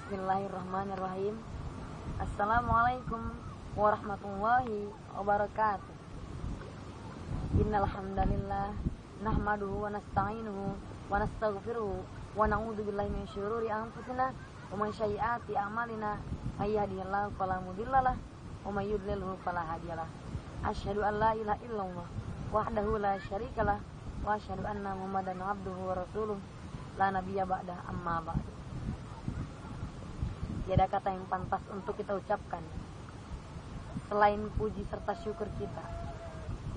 Bismillahirrahmanirrahim. Assalamualaikum warahmatullahi wabarakatuh. Innal hamdalillah nahmaduhu wa nasta'inuhu wa nastaghfiruhu wa na'udzu billahi min syururi anfusina wa min sayyiati a'malina may yahdihillahu fala mudhillalah wa may yudlilhu fala hadiyalah. Asyhadu an la ilaha illallah wahdahu la syarikalah wa asyhadu anna Muhammadan abduhu wa rasuluh la nabiyya ba'da amma ba'du. Tiada kata yang pantas untuk kita ucapkan selain puji serta syukur kita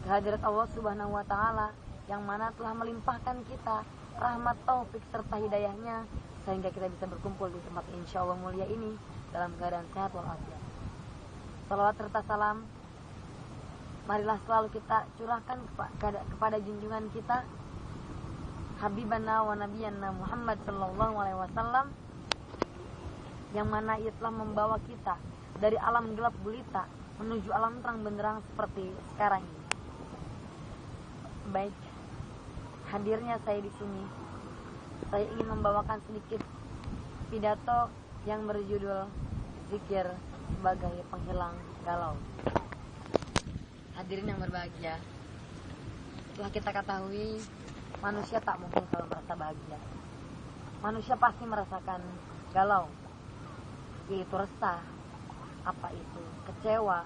kehadirat Allah Subhanahu wa taala yang mana telah melimpahkan kita rahmat, taufik serta hidayahnya sehingga kita bisa berkumpul di tempat insyaallah mulia ini dalam keadaan sehat walafiat. Salawat serta salam marilah selalu kita curahkan kepada junjungan kita Habibana wa Nabiyana Muhammad sallallahu alaihi wasallam, yang mana ia telah membawa kita dari alam gelap gulita menuju alam terang benderang seperti sekarang ini. Baik, hadirnya saya di sini, saya ingin membawakan sedikit pidato yang berjudul Zikir sebagai penghilang galau. Hadirin yang berbahagia, telah kita ketahui manusia tak mungkin selalu merasa bahagia. Manusia pasti merasakan galau, yaitu resah, kecewa,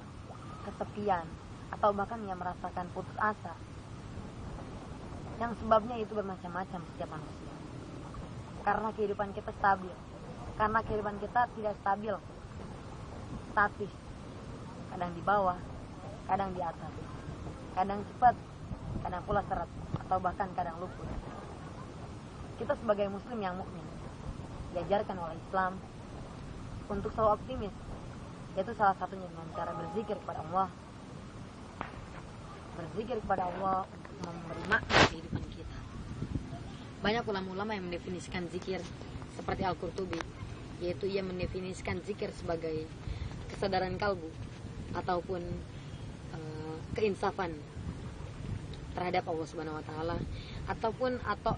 kesepian, atau bahkan ia merasakan putus asa. Yang sebabnya itu bermacam-macam setiap manusia. Karena kehidupan kita stabil, karena kehidupan kita tidak stabil, statis, kadang di bawah, kadang di atas, kadang cepat, kadang pula seret, atau bahkan kadang luput. Kita sebagai muslim yang mukmin diajarkan oleh Islam untuk selalu optimis, yaitu salah satunya dengan cara berzikir kepada Allah. Berzikir kepada Allah untuk memberi makna kehidupan kita. Banyak ulama-ulama yang mendefinisikan zikir seperti Al-Qurtubi, yaitu ia mendefinisikan zikir sebagai kesadaran kalbu ataupun keinsafan terhadap Allah Subhanahu wa taala, atau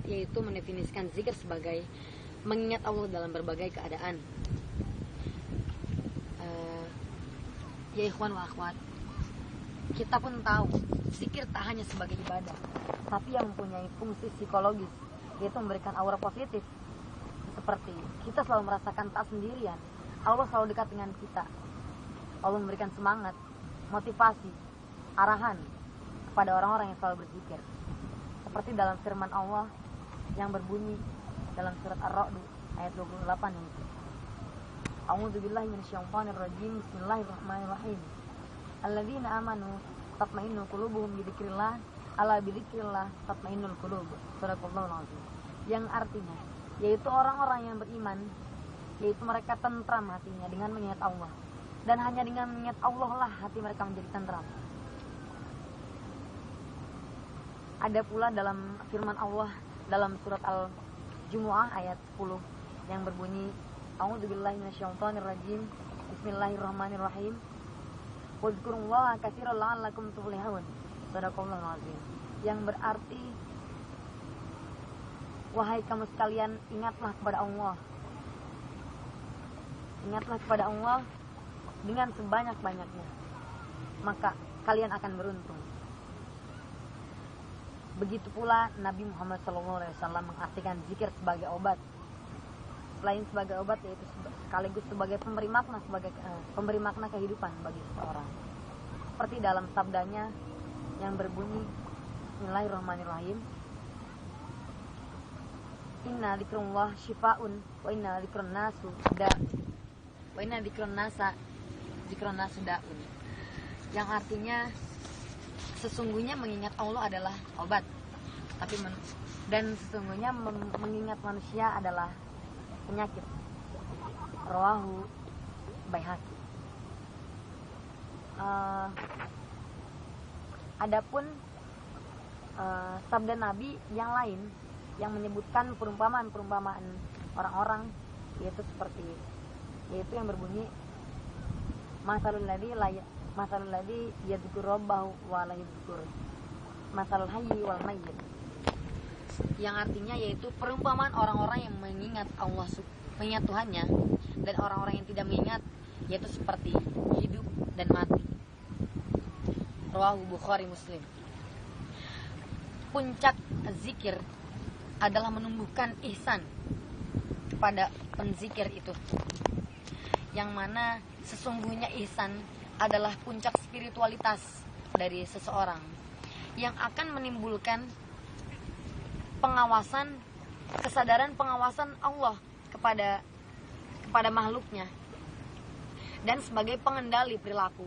yaitu mendefinisikan zikir sebagai mengingat Allah dalam berbagai keadaan. Ya ikhwan wa akhwat, kita pun tahu zikir tak hanya sebagai ibadah, tapi yang mempunyai fungsi psikologis, yaitu memberikan aura positif. Seperti kita selalu merasakan tak sendirian, Allah selalu dekat dengan kita. Allah memberikan semangat, motivasi, arahan kepada orang-orang yang selalu berzikir. Seperti dalam firman Allah yang berbunyi dalam surat Ar-Ra'd ayat 28 ini. A'udzubillahi minasyaitonirrajim. Bismillahirrahmanirrahim. Alladzina amanu tatma'innu qulubuhum bidzikrillah, ala bidzikrillah tatma'innul qulub. Sadaqallahul azim. Yang artinya yaitu orang-orang yang beriman, yaitu mereka tentram hatinya dengan mengingat Allah, dan hanya dengan mengingat Allah lah hati mereka menjadi tentram. Ada pula dalam firman Allah dalam surat Al-Jumu'ah ayat 10 yang berbunyi A'udzubillahi minasyaitonirrajim. Bismillahirrahmanirrahim. Wadhkurullaha katsiran la'allakum tuflihun. Shadaqallahul azim. Yang berarti wahai kamu sekalian, ingatlah kepada Allah. Ingatlah kepada Allah dengan sebanyak-banyaknya, maka kalian akan beruntung. Begitu pula Nabi Muhammad SAW mengartikan zikir sebagai obat. Selain sebagai obat, yaitu sekaligus sebagai pemberi makna kehidupan bagi seseorang. Seperti dalam sabdanya yang berbunyi Bismillahirrahmanirrahim. Inna dzikrullah syifa'un wa inna dzikrun nasu da'un. Wa inna dzikrun nasu da'un. Yang artinya sesungguhnya mengingat Allah adalah obat, dan sesungguhnya mengingat manusia adalah penyakit. Rawahu Baihaqi. Adapun sabda Nabi yang lain yang menyebutkan perumpamaan orang-orang, yaitu yang berbunyi masalul ladzi yadzkuru rabbahu wa la yadzkur masalul hayyi wal mayyit, yang artinya yaitu perumpamaan orang-orang yang mengingat Tuhannya dan orang-orang yang tidak mengingat, yaitu seperti hidup dan mati. Rawahu Bukhari Muslim. Puncak zikir adalah menumbuhkan ihsan kepada penzikir itu, yang mana sesungguhnya ihsan adalah puncak spiritualitas dari seseorang yang akan menimbulkan pengawasan, kesadaran pengawasan Allah kepada makhluknya dan sebagai pengendali perilaku,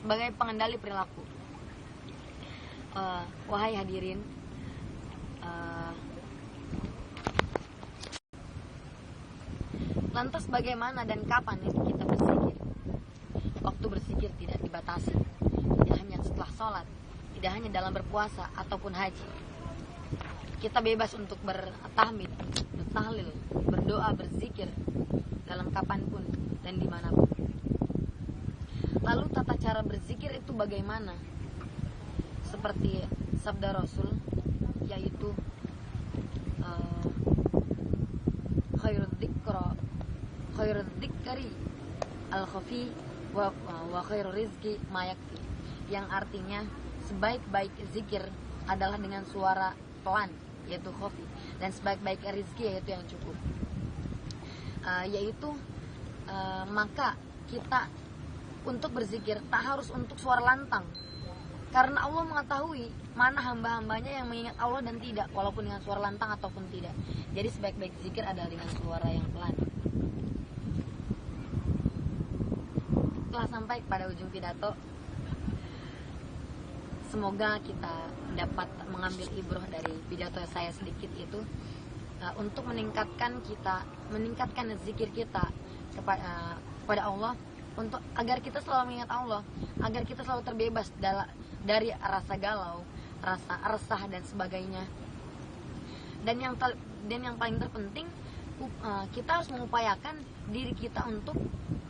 sebagai pengendali perilaku. Wahai hadirin, lantas bagaimana dan kapan itu kita berzikir? Waktu berzikir tidak dibatasi, tidak hanya setelah sholat, tidak hanya dalam berpuasa ataupun haji. Kita bebas untuk bertahmid, bertahlil, berdoa, berzikir dalam kapanpun dan dimanapun. Lalu tata cara berzikir itu bagaimana? Seperti sabda Rasul, yaitu khairul dzikri al-khafi wa khairul rizqi ma yakfi, yang artinya sebaik-baik zikir adalah dengan suara pelan, yaitu khafi, dan sebaik-baik rizki yaitu yang cukup. Maka kita untuk berzikir tak harus untuk suara lantang, karena Allah mengetahui mana hamba-hambanya yang mengingat Allah dan tidak, walaupun dengan suara lantang ataupun tidak. Jadi sebaik-baik zikir adalah dengan suara yang pelan. Telah sampai pada ujung pidato. Semoga kita dapat mengambil ibrah dari pidato saya sedikit itu, untuk meningkatkan zikir kita kepada Allah, untuk agar kita selalu mengingat Allah, agar kita selalu terbebas dari rasa galau, rasa resah dan sebagainya. Dan yang paling terpenting, kita harus mengupayakan diri kita untuk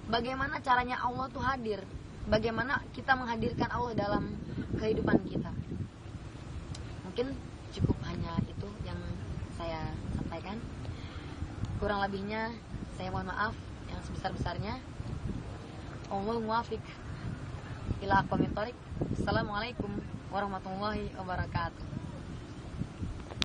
bagaimana caranya Allah tuh hadir, bagaimana kita menghadirkan Allah dalam kehidupan kita. Mungkin cukup hanya itu yang saya sampaikan. Kurang lebihnya saya mohon maaf yang sebesar-besarnya. Allahumma muwafiq ila aqwamit thoriq. Assalamualaikum warahmatullahi wabarakatuh.